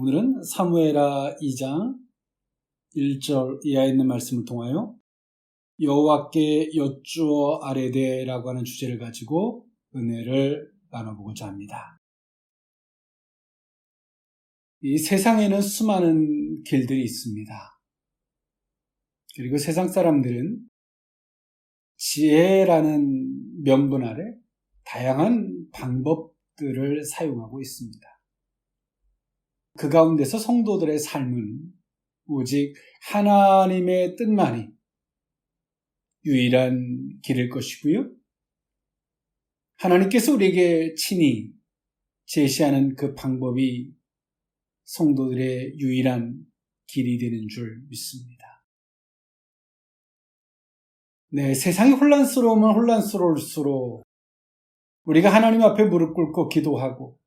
오늘은 사무엘하 2장 1절 이하에 있는 말씀을 통하여 여호와께 여쭈어 아뢰되라고 하는 주제를 가지고 은혜를 나눠보고자 합니다. 이 세상에는 수많은 길들이 있습니다. 그리고 세상 사람들은 지혜라는 명분 아래 다양한 방법들을 사용하고 있습니다. 그 가운데서 성도들의 삶은 오직 하나님의 뜻만이 유일한 길일 것이고요. 하나님께서 우리에게 친히 제시하는 그 방법이 성도들의 유일한 길이 되는 줄 믿습니다. 네, 세상이 혼란스러우면 혼란스러울수록 우리가 하나님 앞에 무릎 꿇고 기도하고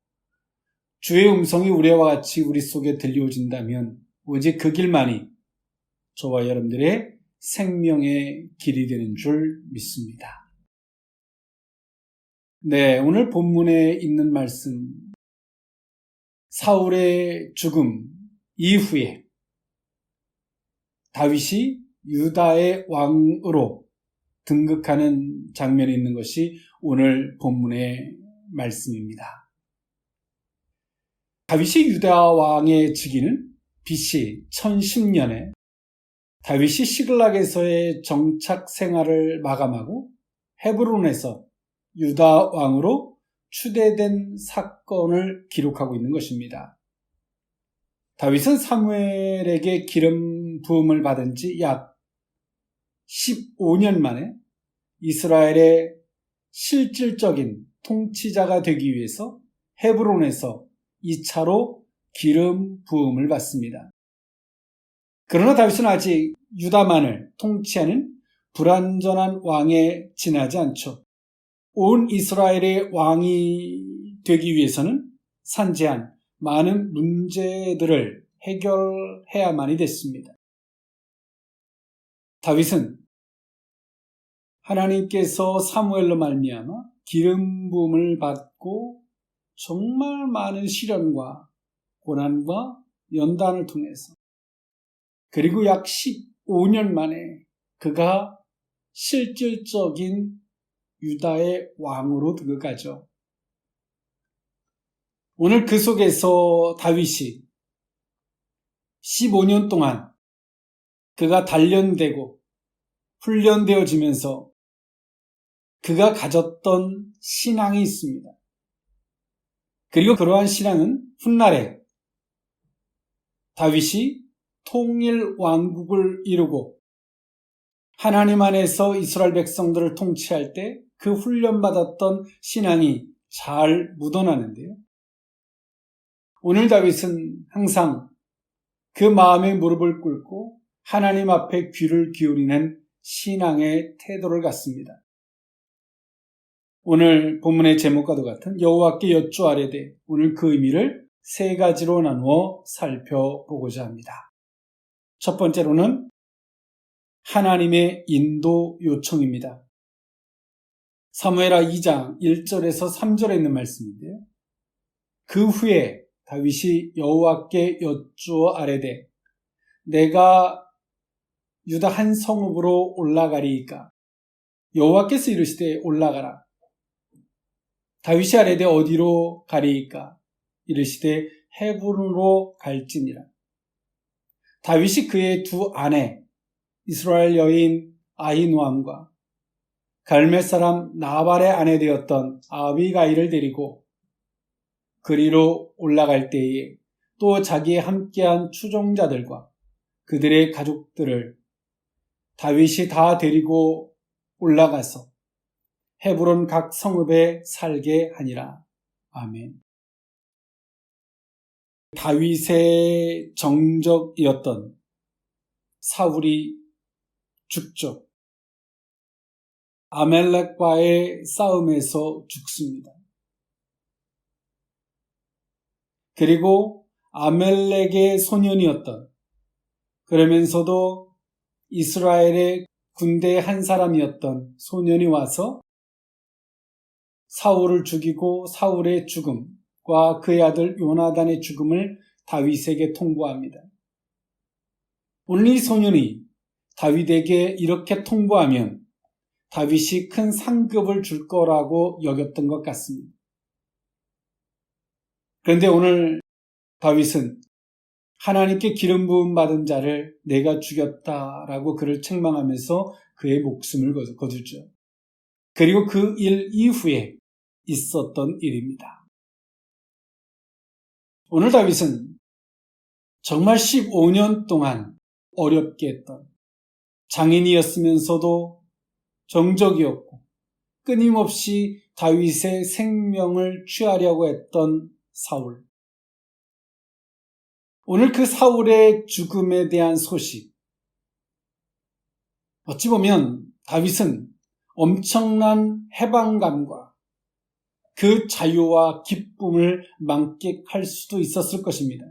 주의 음성이 우리와 같이 우리 속에 들려오진다면 오직 그 길만이 저와 여러분들의 생명의 길이 되는 줄 믿습니다. 네, 오늘 본문에 있는 말씀, 사울의 죽음 이후에 다윗이 유다의 왕으로 등극하는 장면이 있는 것이 오늘 본문의 말씀입니다. 다윗이 유다 왕의 즉위는 BC 1010년에 다윗이 시글락에서의 정착 생활을 마감하고 헤브론에서 유다 왕으로 추대된 사건을 기록하고 있는 것입니다. 다윗은 사무엘에게 기름 부음을 받은 지 약 15년 만에 이스라엘의 실질적인 통치자가 되기 위해서 헤브론에서 2차로 기름 부음을 받습니다. 그러나 다윗은 아직 유다만을 통치하는 불완전한 왕에 지나지 않죠. 온 이스라엘의 왕이 되기 위해서는 산재한 많은 문제들을 해결해야만이 됐습니다. 다윗은 하나님께서 사무엘로 말미암아 기름 부음을 받고 정말 많은 시련과 고난과 연단을 통해서 그리고 약 15년 만에 그가 실질적인 유다의 왕으로 등극하죠. 오늘 그 속에서 다윗이 15년 동안 그가 단련되고 훈련되어지면서 그가 가졌던 신앙이 있습니다. 그리고 그러한 신앙은 훗날에 다윗이 통일 왕국을 이루고 하나님 안에서 이스라엘 백성들을 통치할 때 그 훈련받았던 신앙이 잘 묻어나는데요. 오늘 다윗은 항상 그 마음의 무릎을 꿇고 하나님 앞에 귀를 기울이는 신앙의 태도를 갖습니다. 오늘 본문의 제목과도 같은 여호와께 여쭈어 아뢰되, 오늘 그 의미를 세 가지로 나누어 살펴보고자 합니다. 첫 번째로는 하나님의 인도 요청입니다. 사무엘하 2장 1절에서 3절에 있는 말씀인데요. 그 후에 다윗이 여호와께 여쭈어 아뢰되, 내가 유다 한 성읍으로 올라가리이까? 여호와께서 이르시되 올라가라. 다윗이 아뢰되 어디로 가리이까? 이르시되 헤브론으로 갈지니라. 다윗이 그의 두 아내 이스라엘 여인 아히노암과 갈멜 사람 나발의 아내 되었던 아비가일을 데리고 그리로 올라갈 때에 또 자기의 함께한 추종자들과 그들의 가족들을 다윗이 다 데리고 올라가서 헤브론 각 성읍에 살게 하니라. 아멘. 다윗의 정적이었던 사울이 죽죠. 아멜렉과의 싸움에서 죽습니다. 그리고 아멜렉의 소년이었던, 그러면서도 이스라엘의 군대의 한 사람이었던 소년이 와서 사울을 죽이고 사울의 죽음과 그의 아들 요나단의 죽음을 다윗에게 통보합니다. 오늘 이 소년이 다윗에게 이렇게 통보하면 다윗이 큰 상급을 줄 거라고 여겼던 것 같습니다. 그런데 오늘 다윗은 하나님께 기름 부음 받은 자를 내가 죽였다라고 그를 책망하면서 그의 목숨을 거두죠. 그리고 그 일 이후에 있었던 일입니다. 오늘 다윗은 정말 15년 동안 어렵게 했던 장인이었으면서도 정적이었고 끊임없이 다윗의 생명을 취하려고 했던 사울. 오늘 그 사울의 죽음에 대한 소식. 어찌 보면 다윗은 엄청난 해방감과 그 자유와 기쁨을 만끽할 수도 있었을 것입니다.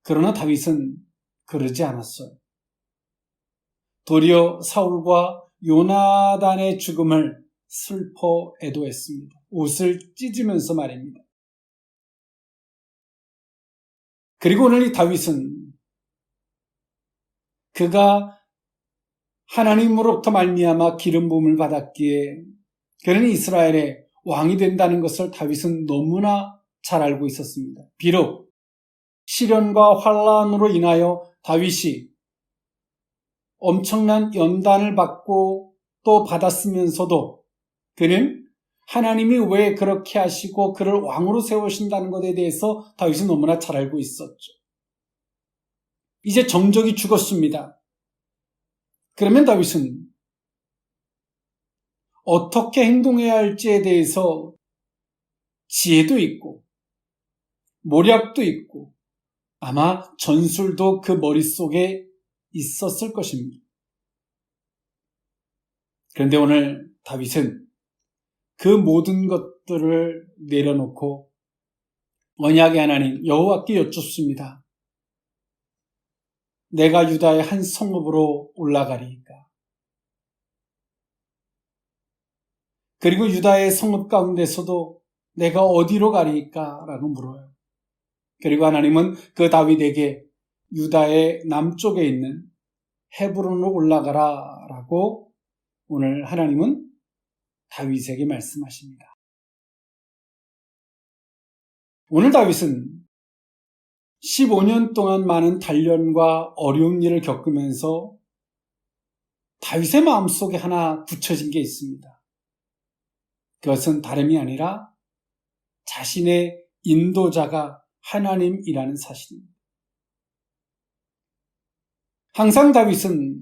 그러나 다윗은 그러지 않았어요. 도리어 사울과 요나단의 죽음을 슬퍼 애도했습니다. 옷을 찢으면서 말입니다. 그리고 오늘 이 다윗은 그가 하나님으로부터 말미암아 기름 부음을 받았기에 그는 이스라엘의 왕이 된다는 것을 다윗은 너무나 잘 알고 있었습니다. 비록 시련과 환난으로 인하여 다윗이 엄청난 연단을 받고 또 받았으면서도 그는 하나님이 왜 그렇게 하시고 그를 왕으로 세우신다는 것에 대해서 다윗은 너무나 잘 알고 있었죠. 이제 정적이 죽었습니다. 그러면 다윗은 어떻게 행동해야 할지에 대해서 지혜도 있고 모략도 있고 아마 전술도 그 머릿속에 있었을 것입니다. 그런데 오늘 다윗은 그 모든 것들을 내려놓고 언약의 하나님 여호와께 여쭙습니다. 내가 유다의 한 성읍으로 올라가리이까? 그리고 유다의 성읍 가운데서도 내가 어디로 가리이까? 라고 물어요. 그리고 하나님은 그 다윗에게 유다의 남쪽에 있는 헤브론으로 올라가라 라고 오늘 하나님은 다윗에게 말씀하십니다. 오늘 다윗은 15년 동안 많은 단련과 어려운 일을 겪으면서 다윗의 마음속에 하나 굳혀진 게 있습니다. 그것은 다름이 아니라 자신의 인도자가 하나님이라는 사실입니다. 항상 다윗은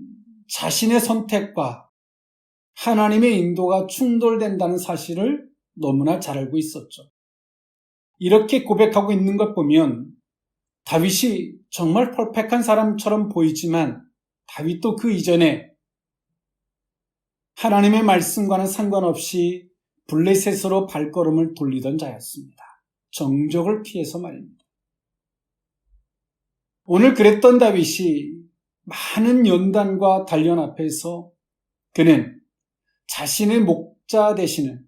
자신의 선택과 하나님의 인도가 충돌된다는 사실을 너무나 잘 알고 있었죠. 이렇게 고백하고 있는 것 보면 다윗이 정말 퍼펙트한 사람처럼 보이지만 다윗도 그 이전에 하나님의 말씀과는 상관없이 블레셋으로 발걸음을 돌리던 자였습니다. 정적을 피해서 말입니다. 오늘 그랬던 다윗이 많은 연단과 단련 앞에서 그는 자신의 목자 되시는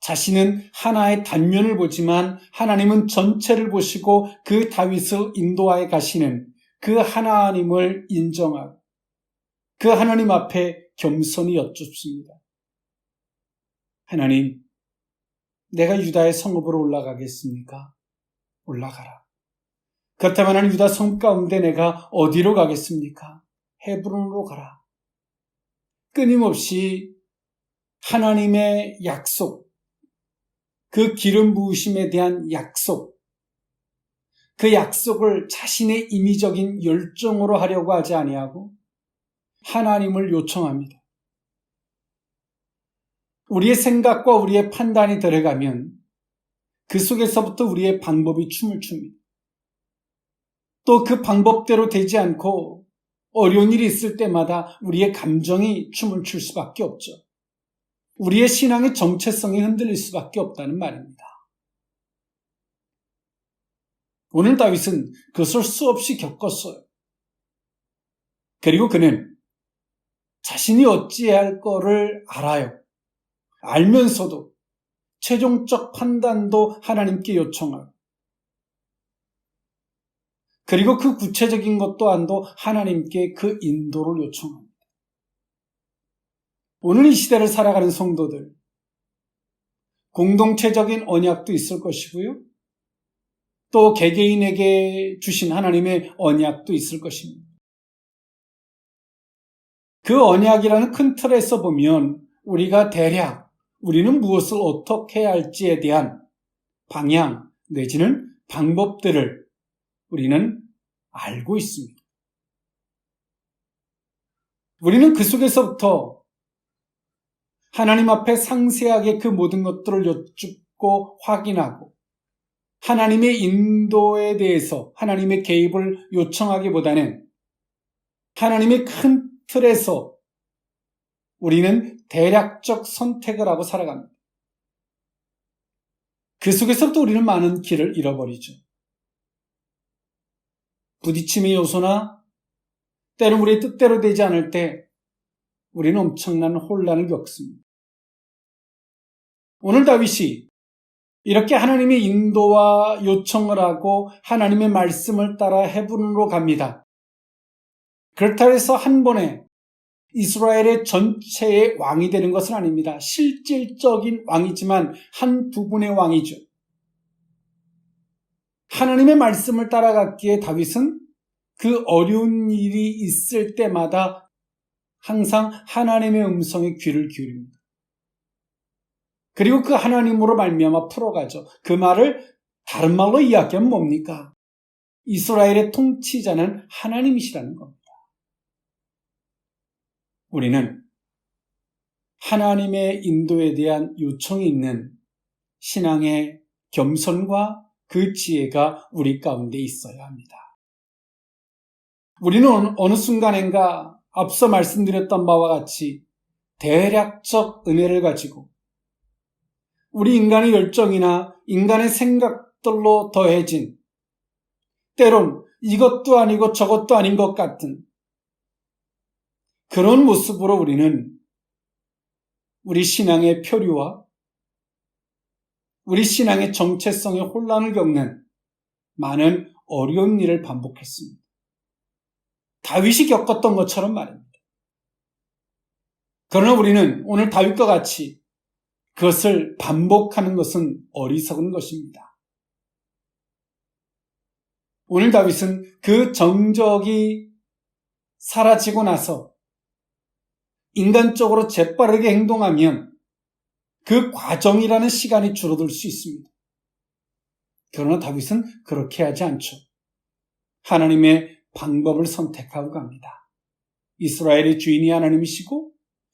자신은 하나의 단면을 보지만 하나님은 전체를 보시고 그 다윗을 인도하여 가시는 그 하나님을 인정하고 그 하나님 앞에 겸손히 여쭙습니다. 하나님, 내가 유다의 성읍으로 올라가겠습니까? 올라가라. 그렇다면 하나님 유다 성읍 가운데 내가 어디로 가겠습니까? 헤브론으로 가라. 끊임없이 하나님의 약속, 그 기름 부으심에 대한 약속, 그 약속을 자신의 임의적인 열정으로 하려고 하지 아니하고 하나님을 요청합니다. 우리의 생각과 우리의 판단이 들어가면 그 속에서부터 우리의 방법이 춤을 춥니다. 또 그 방법대로 되지 않고 어려운 일이 있을 때마다 우리의 감정이 춤을 출 수밖에 없죠. 우리의 신앙의 정체성이 흔들릴 수밖에 없다는 말입니다. 오늘 다윗은 그것을 수없이 겪었어요. 그리고 그는 자신이 어찌해야 할 거를 알아요. 알면서도 최종적 판단도 하나님께 요청하고, 그리고 그 구체적인 것 또한도 하나님께 그 인도를 요청합니다. 오늘 이 시대를 살아가는 성도들, 공동체적인 언약도 있을 것이고요. 또 개개인에게 주신 하나님의 언약도 있을 것입니다. 그 언약이라는 큰 틀에서 보면 우리가 대략 우리는 무엇을 어떻게 해야 할지에 대한 방향 내지는 방법들을 우리는 알고 있습니다. 우리는 그 속에서부터 하나님 앞에 상세하게 그 모든 것들을 여쭙고 확인하고 하나님의 인도에 대해서 하나님의 개입을 요청하기보다는 하나님의 큰 틀에서 우리는 대략적 선택을 하고 살아갑니다. 그 속에서부터 우리는 많은 길을 잃어버리죠. 부딪힘의 요소나 때로 우리의 뜻대로 되지 않을 때 우리는 엄청난 혼란을 겪습니다. 오늘 다윗이 이렇게 하나님의 인도와 요청을 하고 하나님의 말씀을 따라 헤브론으로 갑니다. 그렇다고 해서 한 번에 이스라엘의 전체의 왕이 되는 것은 아닙니다. 실질적인 왕이지만 한 부분의 왕이죠. 하나님의 말씀을 따라갔기에 다윗은 그 어려운 일이 있을 때마다 항상 하나님의 음성에 귀를 기울입니다. 그리고 그 하나님으로 말미암아 풀어가죠. 그 말을 다른 말로 이야기하면 뭡니까? 이스라엘의 통치자는 하나님이시라는 겁니다. 우리는 하나님의 인도에 대한 요청이 있는 신앙의 겸손과 그 지혜가 우리 가운데 있어야 합니다. 우리는 어느 순간인가 앞서 말씀드렸던 바와 같이 대략적 은혜를 가지고 우리 인간의 열정이나 인간의 생각들로 더해진 때론 이것도 아니고 저것도 아닌 것 같은 그런 모습으로 우리는 우리 신앙의 표류와 우리 신앙의 정체성의 혼란을 겪는 많은 어려운 일을 반복했습니다. 다윗이 겪었던 것처럼 말입니다. 그러나 우리는 오늘 다윗과 같이 그것을 반복하는 것은 어리석은 것입니다. 오늘 다윗은 그 정적이 사라지고 나서 인간적으로 재빠르게 행동하면 그 과정이라는 시간이 줄어들 수 있습니다. 그러나 다윗은 그렇게 하지 않죠. 하나님의 방법을 선택하고 갑니다. 이스라엘의 주인이 하나님이시고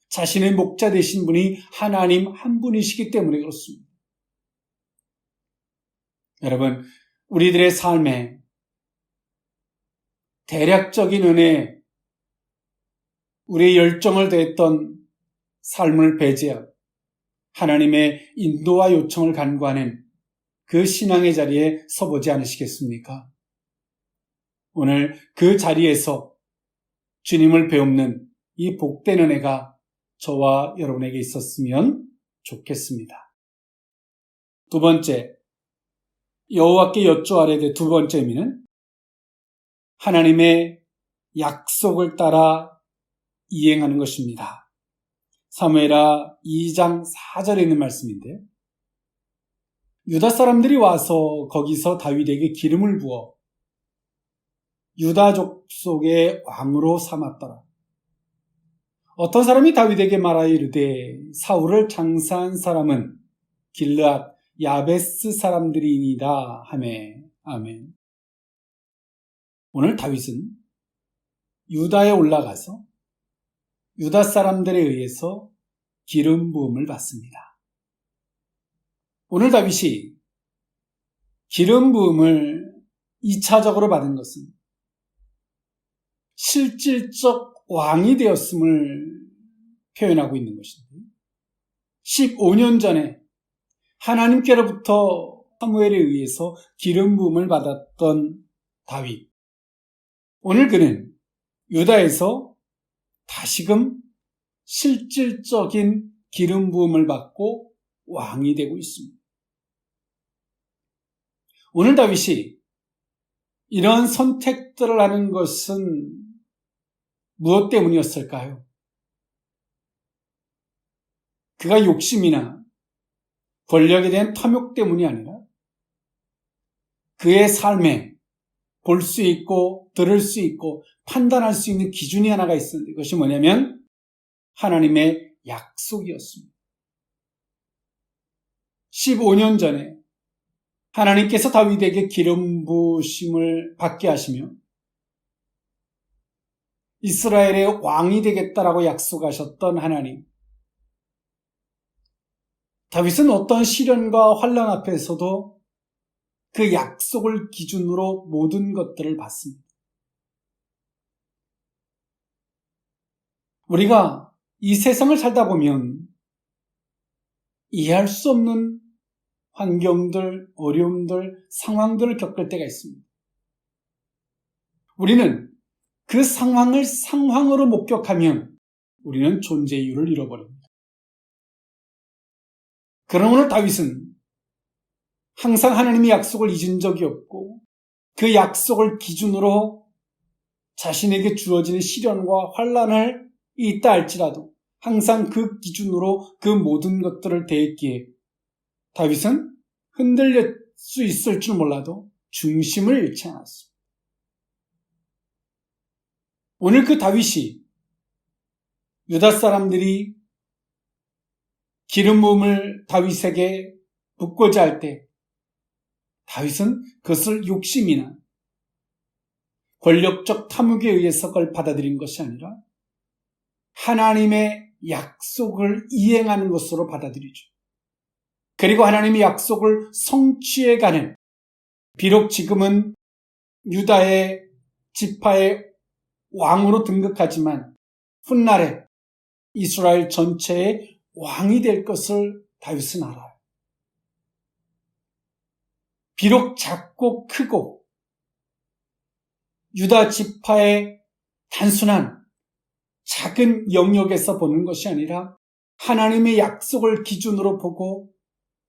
자신의 목자 되신 분이 하나님 한 분이시기 때문에 그렇습니다. 여러분, 우리들의 삶에 대략적인 은혜, 우리의 열정을 더했던 삶을 배제하고 하나님의 인도와 요청을 간구하는 그 신앙의 자리에 서보지 않으시겠습니까? 오늘 그 자리에서 주님을 배우는 이 복된 은혜가 저와 여러분에게 있었으면 좋겠습니다. 두 번째, 여호와께 여쭈아래 될 두 번째 의미는 하나님의 약속을 따라 이행하는 것입니다. 사무엘하 2장 4절에 있는 말씀인데요. 유다 사람들이 와서 거기서 다윗에게 기름을 부어 유다 족속의 왕으로 삼았더라. 어떤 사람이 다윗에게 말하여 이르되 사울을 장사한 사람은 길르앗 야베스 사람들이니이다 하매. 아멘. 오늘 다윗은 유다에 올라가서 유다 사람들에 의해서 기름 부음을 받습니다. 오늘 다윗이 기름 부음을 2차적으로 받은 것은 실질적 왕이 되었음을 표현하고 있는 것인데 15년 전에 하나님께로부터 사무엘에 의해서 기름 부음을 받았던 다윗. 오늘 그는 유다에서 다시금 실질적인 기름 부음을 받고 왕이 되고 있습니다. 오늘 다윗이 이런 선택들을 하는 것은 무엇 때문이었을까요? 그가 욕심이나 권력에 대한 탐욕 때문이 아니라 그의 삶에 볼 수 있고 들을 수 있고 판단할 수 있는 기준이 하나가 있었는데 그것이 뭐냐면 하나님의 약속이었습니다. 15년 전에 하나님께서 다윗에게 기름 부으심을 받게 하시며 이스라엘의 왕이 되겠다라고 약속하셨던 하나님. 다윗은 어떤 시련과 환난 앞에서도 그 약속을 기준으로 모든 것들을 받습니다. 우리가 이 세상을 살다 보면 이해할 수 없는 환경들, 어려움들, 상황들을 겪을 때가 있습니다. 우리는 그 상황을 상황으로 목격하면 우리는 존재 이유를 잃어버립니다. 그러나 오늘 다윗은 항상 하나님의 약속을 잊은 적이 없고 그 약속을 기준으로 자신에게 주어지는 시련과 환난을 있다 할지라도 항상 그 기준으로 그 모든 것들을 대했기에 다윗은 흔들릴 수 있을 줄 몰라도 중심을 잃지 않았습니다. 오늘 그 다윗이 유다 사람들이 기름 부음을 다윗에게 붓고자 할 때 다윗은 그것을 욕심이나 권력적 탐욕에 의해서 그걸 받아들인 것이 아니라 하나님의 약속을 이행하는 것으로 받아들이죠. 그리고 하나님의 약속을 성취해가는, 비록 지금은 유다의 지파의 왕으로 등극하지만 훗날에 이스라엘 전체의 왕이 될 것을 다윗은 알아요. 비록 작고 크고 유다 지파의 단순한 작은 영역에서 보는 것이 아니라 하나님의 약속을 기준으로 보고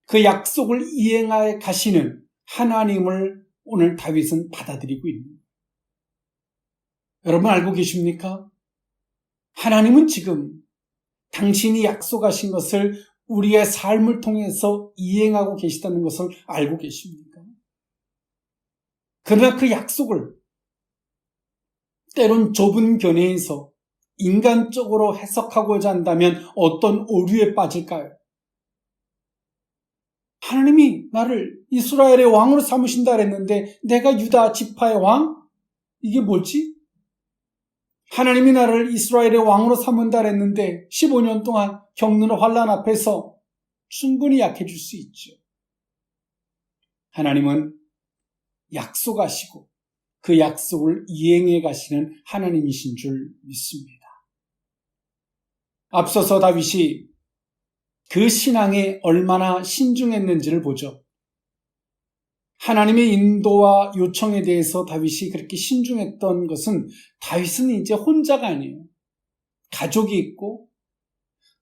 그 약속을 이행하여 가시는 하나님을 오늘 다윗은 받아들이고 있습니다. 여러분 알고 계십니까? 하나님은 지금 당신이 약속하신 것을 우리의 삶을 통해서 이행하고 계시다는 것을 알고 계십니까? 그러나 그 약속을 때론 좁은 견해에서 인간적으로 해석하고자 한다면 어떤 오류에 빠질까요? 하나님이 나를 이스라엘의 왕으로 삼으신다 그랬는데 내가 유다 지파의 왕? 이게 뭐지? 하나님이 나를 이스라엘의 왕으로 삼은다 그랬는데 15년 동안 겪는 환난 앞에서 충분히 약해질 수 있죠. 하나님은 약속하시고 그 약속을 이행해 가시는 하나님이신 줄 믿습니다. 앞서서 다윗이 그 신앙에 얼마나 신중했는지를 보죠. 하나님의 인도와 요청에 대해서 다윗이 그렇게 신중했던 것은 다윗은 이제 혼자가 아니에요. 가족이 있고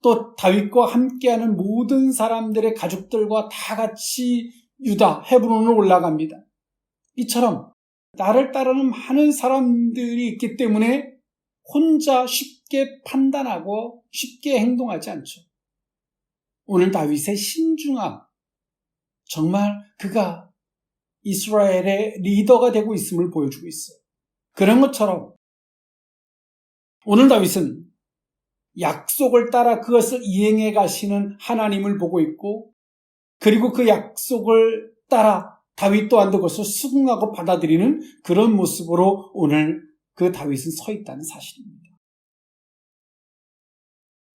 또 다윗과 함께하는 모든 사람들의 가족들과 다 같이 유다, 헤브론으로 올라갑니다. 이처럼 나를 따르는 많은 사람들이 있기 때문에 혼자 쉽게 판단하고 쉽게 행동하지 않죠. 오늘 다윗의 신중함, 정말 그가 이스라엘의 리더가 되고 있음을 보여주고 있어요. 그런 것처럼 오늘 다윗은 약속을 따라 그것을 이행해 가시는 하나님을 보고 있고 그리고 그 약속을 따라 다윗 또한도 그것을 수긍하고 받아들이는 그런 모습으로 오늘 그 다윗은 서 있다는 사실입니다.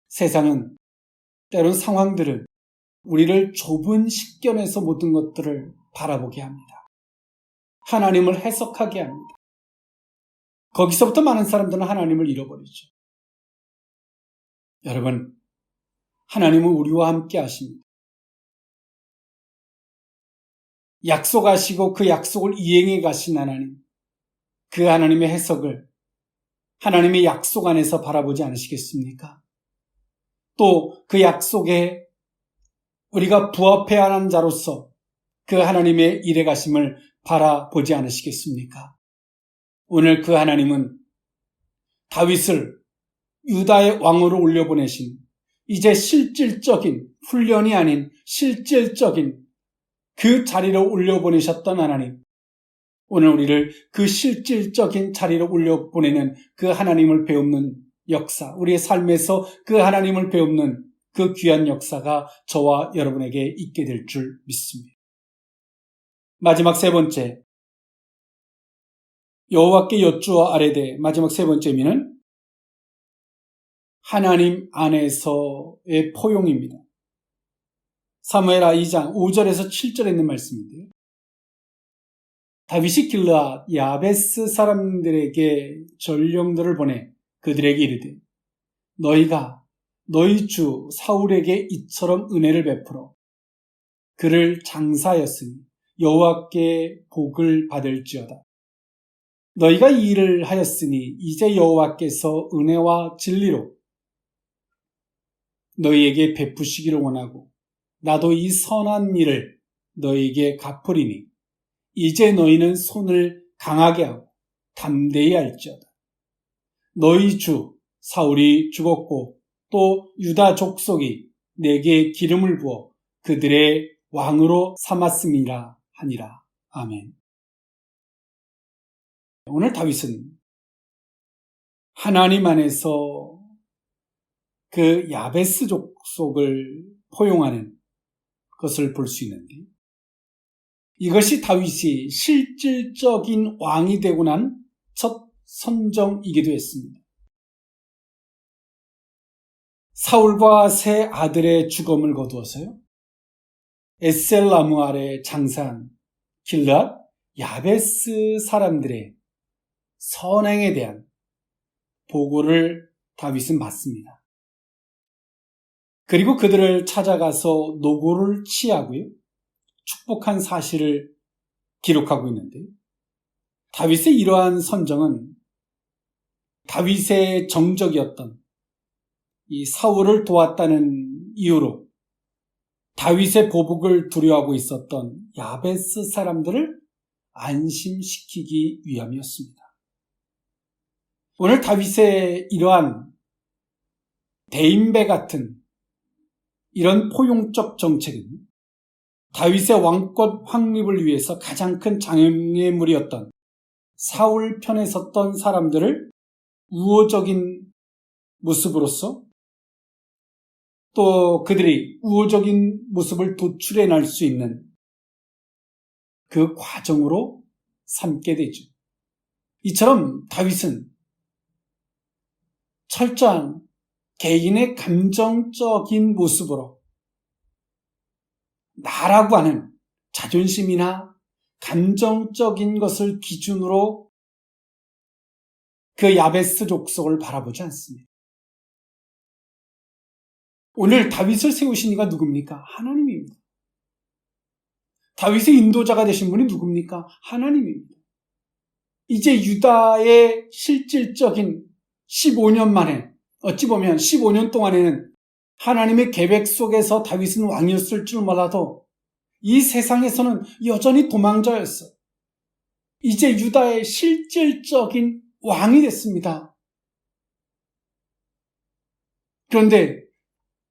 세상은 때론 상황들은 우리를 좁은 식견에서 모든 것들을 바라보게 합니다. 하나님을 해석하게 합니다. 거기서부터 많은 사람들은 하나님을 잃어버리죠. 여러분, 하나님은 우리와 함께 하십니다. 약속하시고 그 약속을 이행해 가신 하나님, 그 하나님의 해석을 하나님의 약속 안에서 바라보지 않으시겠습니까? 또 그 약속에 우리가 부합해야 하는 자로서 그 하나님의 일해 가심을 바라보지 않으시겠습니까? 오늘 그 하나님은 다윗을 유다의 왕으로 올려보내신 이제 실질적인 훈련이 아닌 실질적인 그 자리로 올려보내셨던 하나님, 오늘 우리를 그 실질적인 자리로 올려보내는 그 하나님을 배우는 역사, 우리의 삶에서 그 하나님을 배우는 그 귀한 역사가 저와 여러분에게 있게 될 줄 믿습니다. 마지막 세 번째, 여호와께 여쭈어 아뢰되, 마지막 세 번째 의미는 하나님 안에서의 포용입니다. 사무엘하 2장 5절에서 7절에 있는 말씀인데요. 다윗이 길르앗 야베스 사람들에게 전령들을 보내 그들에게 이르되 너희가 너희 주 사울에게 이처럼 은혜를 베풀어 그를 장사하였으니 여호와께 복을 받을지어다. 너희가 이 일을 하였으니 이제 여호와께서 은혜와 진리로 너희에게 베푸시기를 원하고 나도 이 선한 일을 너희에게 갚으리니 이제 너희는 손을 강하게 하고 담대히 할지어다. 너희 주 사울이 죽었고 또 유다 족속이 내게 기름을 부어 그들의 왕으로 삼았음이라 하니라. 아멘. 오늘 다윗은 하나님 안에서 그 야베스 족속을 포용하는 것을 볼 수 있는데, 이것이 다윗이 실질적인 왕이 되고 난 첫 선정이기도 했습니다. 사울과 세 아들의 죽음을 거두어서요, 에셀 나무 아래 장사한 길르앗 야베스 사람들의 선행에 대한 보고를 다윗은 받습니다. 그리고 그들을 찾아가서 노고를 취하고요, 축복한 사실을 기록하고 있는데, 다윗의 이러한 선정은 다윗의 정적이었던 이 사울을 도왔다는 이유로 다윗의 보복을 두려워하고 있었던 야베스 사람들을 안심시키기 위함이었습니다. 오늘 다윗의 이러한 대인배 같은 이런 포용적 정책은 다윗의 왕권 확립을 위해서 가장 큰 장애물이었던 사울 편에 섰던 사람들을 우호적인 모습으로서, 또 그들이 우호적인 모습을 도출해낼 수 있는 그 과정으로 삼게 되죠. 이처럼 다윗은 철저한 개인의 감정적인 모습으로 나라고 하는 자존심이나 감정적인 것을 기준으로 그 야베스 족속을 바라보지 않습니다. 오늘 다윗을 세우신 이가 누굽니까? 하나님입니다. 다윗의 인도자가 되신 분이 누굽니까? 하나님입니다. 이제 유다의 실질적인 15년 만에, 어찌 보면 15년 동안에는 하나님의 계획 속에서 다윗은 왕이었을 줄 몰라도 이 세상에서는 여전히 도망자였어. 이제 유다의 실질적인 왕이 됐습니다. 그런데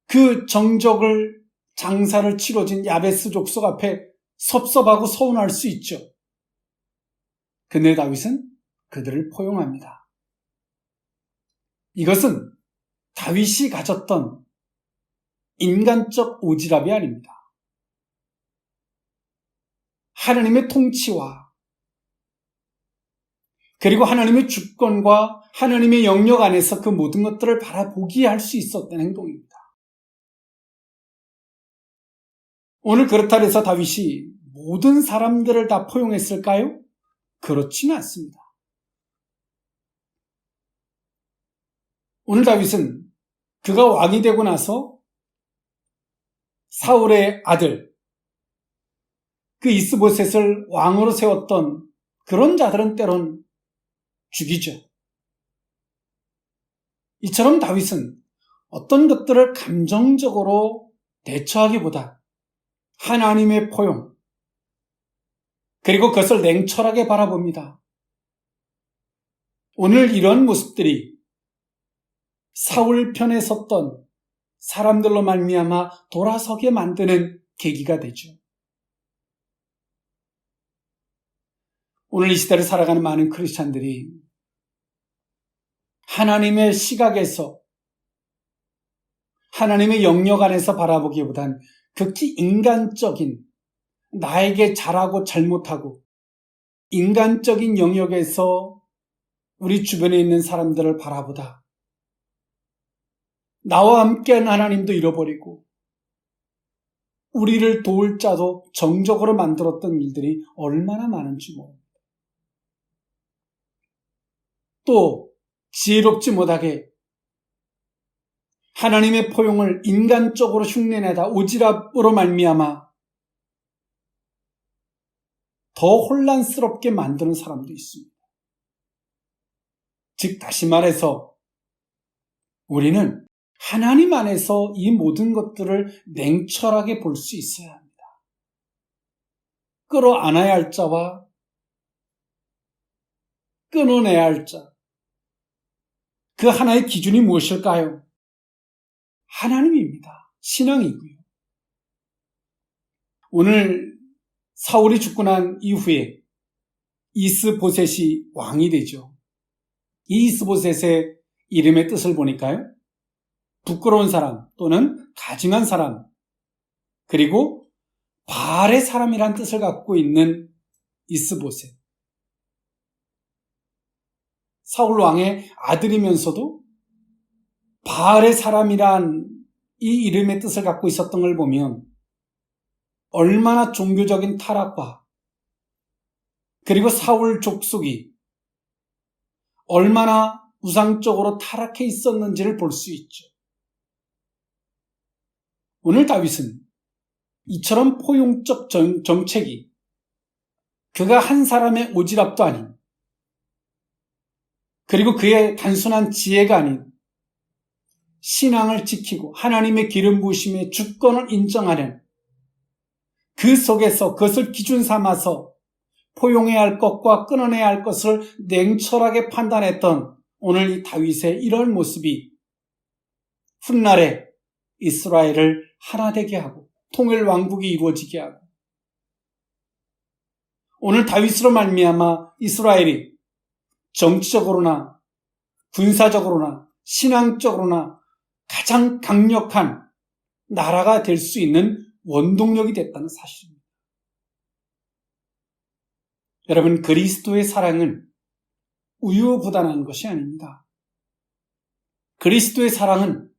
그 정적을, 장사를 치러진 야베스 족속 앞에 섭섭하고 서운할 수 있죠. 근데 다윗은 그들을 포용합니다. 이것은 다윗이 가졌던 인간적 오지랖이 아닙니다. 하나님의 통치와 그리고 하나님의 주권과 하나님의 영역 안에서 그 모든 것들을 바라보기에 할 수 있었던 행동입니다. 오늘 그렇다 해서 다윗이 모든 사람들을 다 포용했을까요? 그렇지는 않습니다. 오늘 다윗은 그가 왕이 되고 나서 사울의 아들, 그 이스보셋을 왕으로 세웠던 그런 자들은 때론 죽이죠. 이처럼 다윗은 어떤 것들을 감정적으로 대처하기보다 하나님의 포용, 그리고 그것을 냉철하게 바라봅니다. 오늘 이런 모습들이 사울 편에 섰던 사람들로 말미암아 돌아서게 만드는 계기가 되죠. 오늘 이 시대를 살아가는 많은 크리스찬들이 하나님의 시각에서, 하나님의 영역 안에서 바라보기보단 극히 인간적인, 나에게 잘하고 잘못하고 인간적인 영역에서 우리 주변에 있는 사람들을 바라보다 나와 함께한 하나님도 잃어버리고 우리를 도울 자도 정적으로 만들었던 일들이 얼마나 많은지 모릅니다. 또 지혜롭지 못하게 하나님의 포용을 인간적으로 흉내내다 오지랖으로 말미암아 더 혼란스럽게 만드는 사람도 있습니다. 즉 다시 말해서 우리는 하나님 안에서 이 모든 것들을 냉철하게 볼 수 있어야 합니다. 끌어안아야 할 자와 끊어내야 할 자, 그 하나의 기준이 무엇일까요? 하나님입니다. 신앙이고요. 오늘 사울이 죽고 난 이후에 이스보셋이 왕이 되죠. 이 이스보셋의 이름의 뜻을 보니까요, 부끄러운 사람 또는 가증한 사람, 그리고 바알의 사람이란 뜻을 갖고 있는 이스보셋. 사울 왕의 아들이면서도 바알의 사람이란 이 이름의 뜻을 갖고 있었던 걸 보면 얼마나 종교적인 타락과 그리고 사울 족속이 얼마나 우상적으로 타락해 있었는지를 볼 수 있죠. 오늘 다윗은 이처럼 포용적 정책이 그가 한 사람의 오지랖도 아닌, 그리고 그의 단순한 지혜가 아닌 신앙을 지키고 하나님의 기름 부으심의 주권을 인정하는 그 속에서 그것을 기준 삼아서 포용해야 할 것과 끊어내야 할 것을 냉철하게 판단했던 오늘 이 다윗의 이런 모습이 훗날에 이스라엘을 하나 되게 하고 통일 왕국이 이루어지게 하고, 오늘 다윗으로 말미암아 이스라엘이 정치적으로나 군사적으로나 신앙적으로나 가장 강력한 나라가 될 수 있는 원동력이 됐다는 사실입니다. 여러분, 그리스도의 사랑은 우유부단한 것이 아닙니다. 그리스도의 사랑은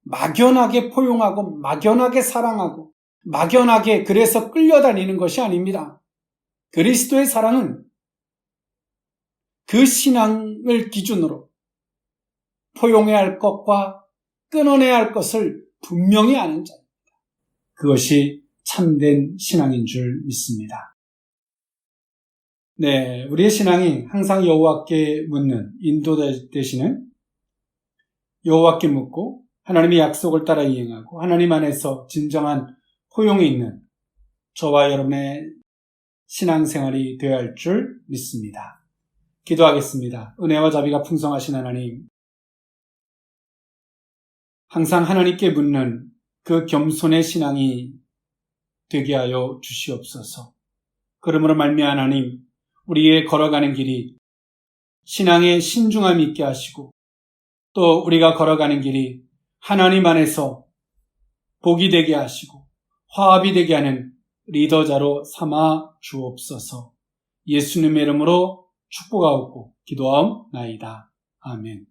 막연하게 포용하고 막연하게 사랑하고 막연하게 그래서 끌려다니는 것이 아닙니다. 그리스도의 사랑은 그 신앙을 기준으로 포용해야 할 것과 끊어내야 할 것을 분명히 아는 자입니다. 그것이 참된 신앙인 줄 믿습니다. 네, 우리의 신앙이 항상 여호와께 묻는, 인도되시는 여호와께 묻고 하나님의 약속을 따라 이행하고 하나님 안에서 진정한 포용이 있는 저와 여러분의 신앙생활이 되어야 할 줄 믿습니다. 기도하겠습니다. 은혜와 자비가 풍성하신 하나님, 항상 하나님께 묻는 그 겸손의 신앙이 되게 하여 주시옵소서. 그러므로 말미암아 하나님, 우리의 걸어가는 길이 신앙의 신중함이 있게 하시고 또 우리가 걸어가는 길이 하나님 안에서 복이 되게 하시고 화합이 되게 하는 리더자로 삼아 주옵소서. 예수님의 이름으로 축복하옵고 기도하옵나이다. 아멘.